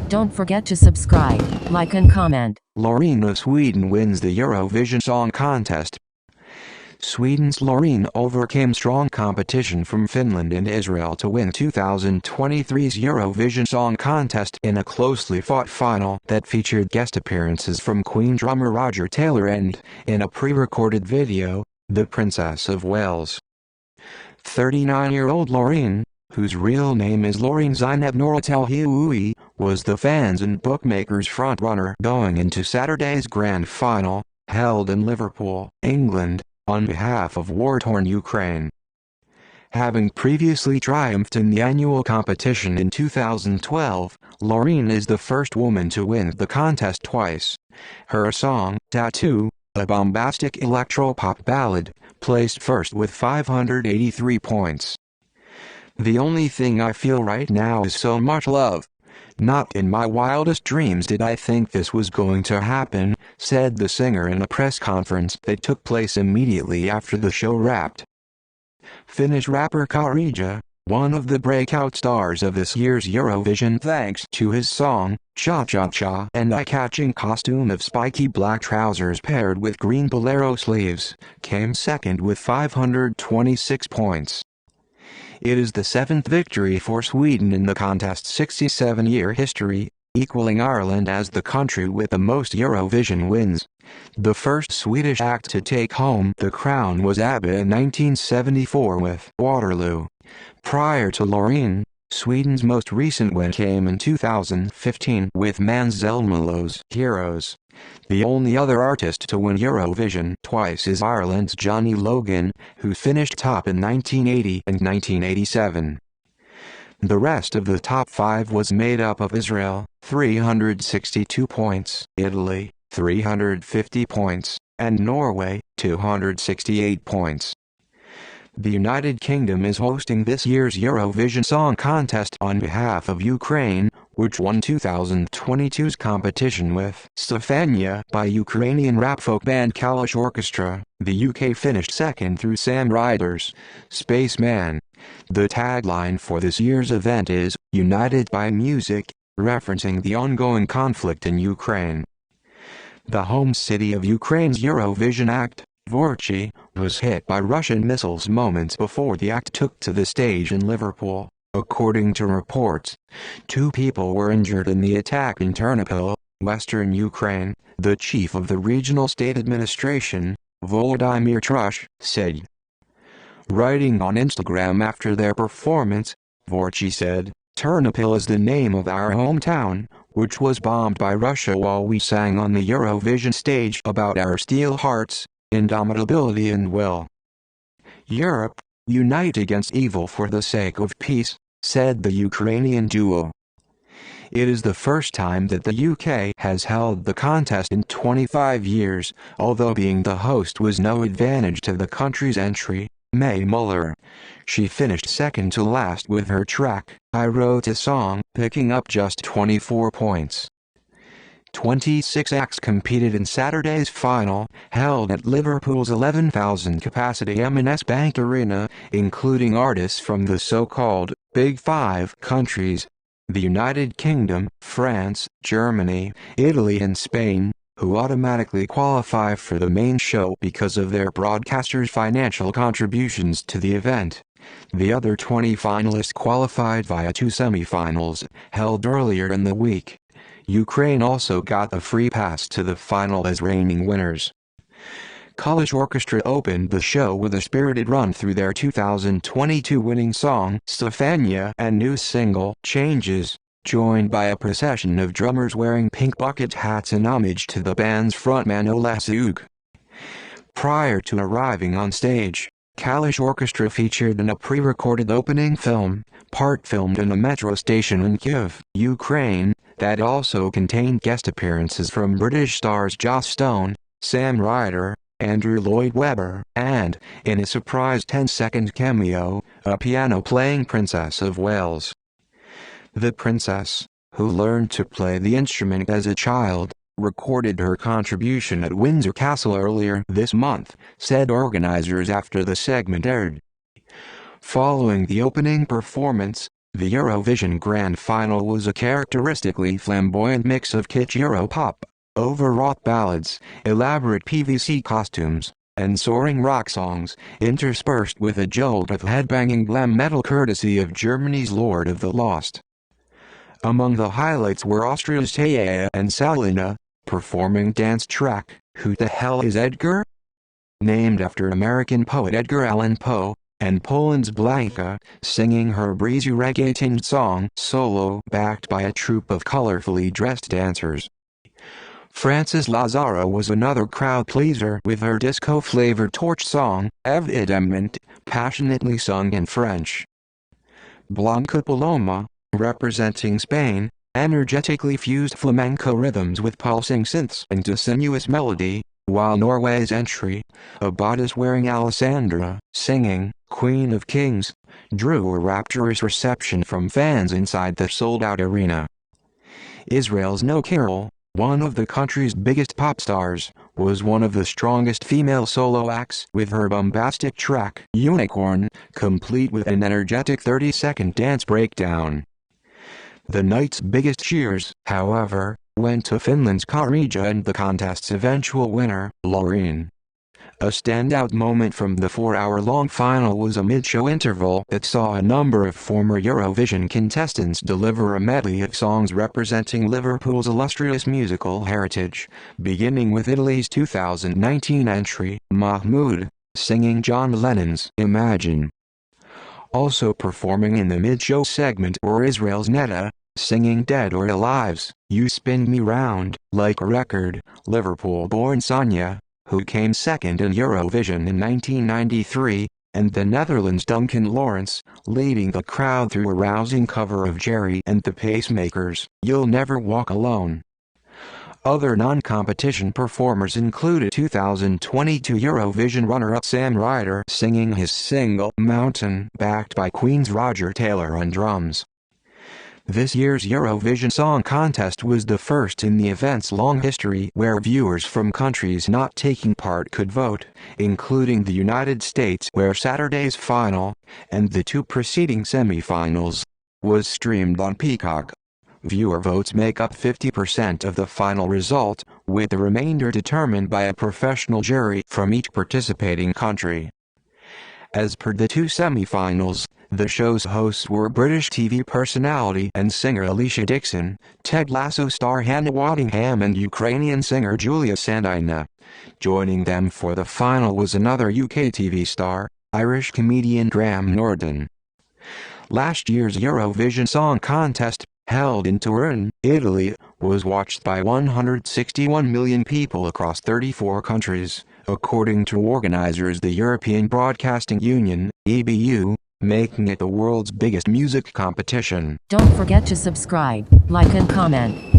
Don't forget to subscribe, like and comment. Loreen of Sweden wins the Eurovision Song Contest. Sweden's Loreen overcame strong competition from Finland and Israel to win 2023's Eurovision Song Contest in a closely fought final that featured guest appearances from Queen drummer Roger Taylor and, in a pre-recorded video, the Princess of Wales. 39-year-old Loreen, whose real name is Loreen Zainab Nouratel, was the fans' and bookmakers' frontrunner going into Saturday's grand final, held in Liverpool, England, on behalf of war-torn Ukraine. Having previously triumphed in the annual competition in 2012, Loreen is the first woman to win the contest twice. Her song, Tattoo, a bombastic electro-pop ballad, placed first with 583 points. "The only thing I feel right now is so much love. Not in my wildest dreams did I think this was going to happen," said the singer in a press conference that took place immediately after the show wrapped. Finnish rapper Karija, one of the breakout stars of this year's Eurovision thanks to his song, Cha Cha Cha, and eye-catching costume of spiky black trousers paired with green bolero sleeves, came second with 526 points. It is the seventh victory for Sweden in the contest's 67-year history, equaling Ireland as the country with the most Eurovision wins. The first Swedish act to take home the crown was ABBA in 1974 with Waterloo. Prior to Loreen, Sweden's most recent win came in 2015 with Måns Zelmerlöw's Heroes. The only other artist to win Eurovision twice is Ireland's Johnny Logan, who finished top in 1980 and 1987. The rest of the top five was made up of Israel, 362 points, Italy, 350 points, and Norway, 268 points. The United Kingdom is hosting this year's Eurovision Song Contest on behalf of Ukraine, which won 2022's competition with Stefania by Ukrainian rap folk band Kalish Orchestra. The UK finished second through Sam Ryder's Spaceman. The tagline for this year's event is, "United by Music," referencing the ongoing conflict in Ukraine. The home city of Ukraine's Eurovision act, Vorchi, was hit by Russian missiles moments before the act took to the stage in Liverpool. According to reports, 2 people were injured in the attack in Ternopil, western Ukraine, the chief of the regional state administration, Volodymyr Trush, said. Writing on Instagram after their performance, Vorchi said, "Ternopil is the name of our hometown, which was bombed by Russia while we sang on the Eurovision stage about our steel hearts, indomitability and will. Europe, unite against evil for the sake of peace," said the Ukrainian duo. It is the first time that the UK has held the contest in 25 years, although being the host was no advantage to the country's entry. Mae Muller. She finished second to last with her track, "I Wrote a Song," picking up just 24 points. 26 acts competed in Saturday's final, held at Liverpool's 11,000-capacity M&S Bank Arena, including artists from the so-called Big Five countries: the United Kingdom, France, Germany, Italy and Spain, who automatically qualify for the main show because of their broadcasters' financial contributions to the event. The other 20 finalists qualified via 2 semi-finals, held earlier in the week. Ukraine also got a free pass to the final as reigning winners. Kalish Orchestra opened the show with a spirited run through their 2022 winning song Stefania and new single Changes, joined by a procession of drummers wearing pink bucket hats in homage to the band's frontman Ola Zug. Prior to arriving on stage, Kalish Orchestra featured in a pre-recorded opening film, part filmed in a metro station in Kyiv, Ukraine, that also contained guest appearances from British stars Joss Stone, Sam Ryder, Andrew Lloyd Webber, and, in a surprise 10-second cameo, a piano-playing Princess of Wales. The princess, who learned to play the instrument as a child, recorded her contribution at Windsor Castle earlier this month, said organizers after the segment aired. Following the opening performance, The Eurovision Grand Final was a characteristically flamboyant mix of kitsch Europop, overwrought ballads, elaborate PVC costumes, and soaring rock songs, interspersed with a jolt of headbanging glam metal courtesy of Germany's Lord of the Lost. Among the highlights were Austria's Taya and Salina, performing dance track, Who the Hell is Edgar? Named after American poet Edgar Allan Poe, and Poland's Blanka, singing her breezy reggae-tinged song solo backed by a troupe of colorfully dressed dancers. France's Lazara was another crowd-pleaser with her disco-flavored torch song, Évidemment, passionately sung in French. Blanca Paloma, representing Spain, energetically fused flamenco rhythms with pulsing synths into sinuous melody, while Norway's entry, a bodice-wearing Alessandra, singing Queen of Kings, drew a rapturous reception from fans inside the sold-out arena. Israel's No Carol, one of the country's biggest pop stars, was one of the strongest female solo acts with her bombastic track Unicorn, complete with an energetic 30-second dance breakdown. The night's biggest cheers, however, went to Finland's Karija and the contest's eventual winner, Loreen. A standout moment from the 4-hour-long final was a mid-show interval that saw a number of former Eurovision contestants deliver a medley of songs representing Liverpool's illustrious musical heritage, beginning with Italy's 2019 entry, Mahmood, singing John Lennon's Imagine. Also performing in the mid-show segment were Israel's Netta, singing Dead or Alive's You Spin Me Round, Like a Record, Liverpool-born Sonia, who came second in Eurovision in 1993, and the Netherlands' Duncan Lawrence, leading the crowd through a rousing cover of Jerry and the Pacemakers' You'll Never Walk Alone. Other non-competition performers included 2022 Eurovision runner-up Sam Ryder singing his single Mountain, backed by Queen's Roger Taylor on drums. This year's Eurovision Song Contest was the first in the event's long history where viewers from countries not taking part could vote, including the United States where Saturday's final, and the two preceding semi-finals, was streamed on Peacock. Viewer votes make up 50% of the final result, with the remainder determined by a professional jury from each participating country. As per the two semi-finals, the show's hosts were British TV personality and singer Alicia Dixon, Ted Lasso star Hannah Waddingham and Ukrainian singer Julia Sandyna. Joining them for the final was another UK TV star, Irish comedian Graham Norton. Last year's Eurovision Song Contest, held in Turin, Italy, was watched by 161 million people across 34 countries, according to organizers the European Broadcasting Union, EBU, making it the world's biggest music competition. Don't forget to subscribe, like and comment.